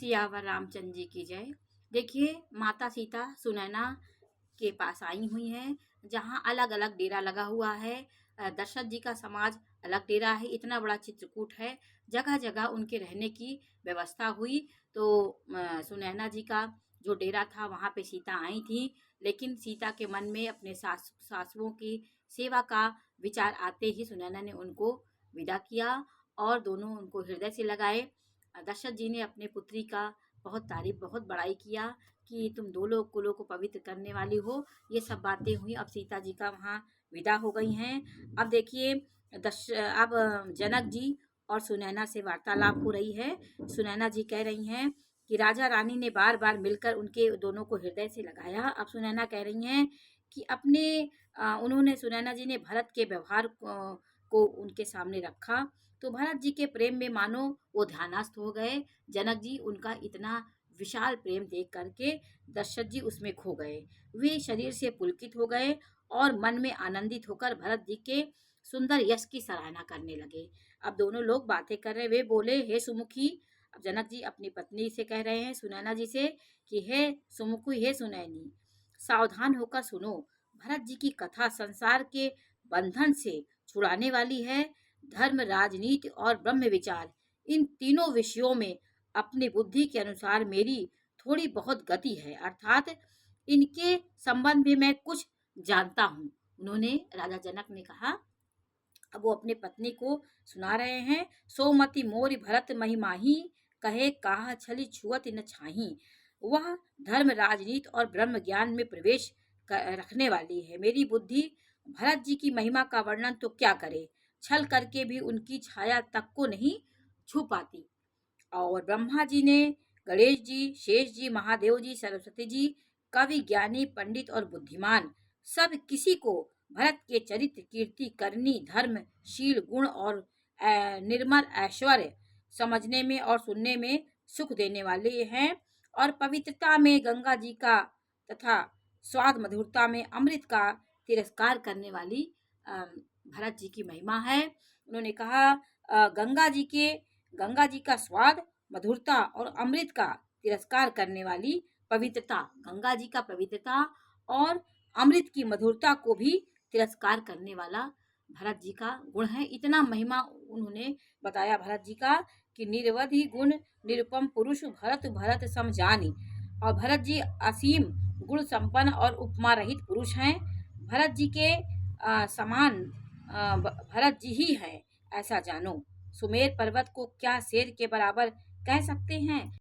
सियावर रामचंद्र जी की जय। देखिए, माता सीता सुनैना के पास आई हुई हैं, जहाँ अलग अलग डेरा लगा हुआ है। दशरथ जी का समाज अलग डेरा है, इतना बड़ा चित्रकूट है, जगह जगह उनके रहने की व्यवस्था हुई। तो सुनैना जी का जो डेरा था वहाँ पे सीता आई थी, लेकिन सीता के मन में अपने सासुओं की सेवा का विचार आते ही सुनैना ने उनको विदा किया और दोनों उनको हृदय से लगाए। दशरथ जी ने अपने पुत्री का बहुत तारीफ, बहुत बड़ाई किया कि तुम दो लोग कुलों को पवित्र करने वाली हो। ये सब बातें हुई। अब सीता जी का वहाँ विदा हो गई हैं। अब देखिए, अब जनक जी और सुनैना से वार्तालाप हो रही है। सुनैना जी कह रही हैं कि राजा रानी ने बार बार मिलकर उनके दोनों को हृदय से लगाया। अब सुनैना कह रही हैं कि उन्होंने, सुनैना जी ने भरत के व्यवहार को उनके सामने रखा, तो भरत जी के प्रेम में मानो वो ध्यानस्थ हो गए। जनक जी उनका इतना विशाल प्रेम देख करके दशरथ जी उसमें खो गए। वे शरीर से पुलकित हो गए और मन में आनंदित होकर भरत जी के सुंदर यश की सराहना करने लगे। अब दोनों लोग बातें कर रहे, वे बोले, हे सुमुखी। अब जनक जी अपनी पत्नी से कह रहे हैं, सुनैना जी से, कि हे सुमुखी, हे सुनैनी, सावधान होकर सुनो। भरत जी की कथा संसार के बंधन से छुड़ाने वाली है। धर्म, राजनीति और ब्रह्म विचार, इन तीनों विषयों में अपनी बुद्धि के अनुसार मेरी थोड़ी बहुत गति है, अर्थात इनके संबंध में मैं कुछ जानता हूँ। उन्होंने, राजा जनक ने कहा, अब वो अपनी पत्नी को सुना रहे हैं। सोमति मोरि भरत महिमाही, कहे काह छली छुअत न छाही। वह धर्म, राजनीति और ब्रह्म ज्ञान में प्रवेश रखने वाली है। मेरी बुद्धि भरत जी की महिमा का वर्णन तो क्या करे, छल करके भी उनकी छाया तक को नहीं छू पाती। और ब्रह्मा जी ने, गणेश जी, शेष जी, महादेव जी, सरस्वती जी, कवि, ज्ञानी, पंडित और बुद्धिमान, सब किसी को भरत के चरित्र, कीर्ति, करनी, धर्म, शील, गुण और निर्मल ऐश्वर्य समझने में और सुनने में सुख देने वाले हैं। और पवित्रता में गंगा जी का तथा स्वाद मधुरता में अमृत का तिरस्कार करने वाली भरत जी की महिमा है। उन्होंने कहा, गंगा जी का स्वाद, मधुरता और अमृत का तिरस्कार करने वाली पवित्रता, गंगा जी का पवित्रता और अमृत की मधुरता को भी तिरस्कार करने वाला भरत जी का गुण है। इतना महिमा उन्होंने बताया भरत जी का कि निर्वधि गुण निरुपम पुरुष भरत भरत सम जानी। और भरत जी असीम गुण संपन्न और उपमा रहित पुरुष हैं। भरत जी के समान भरत जी ही हैं, ऐसा जानो। सुमेर पर्वत को क्या शेर के बराबर कह सकते हैं।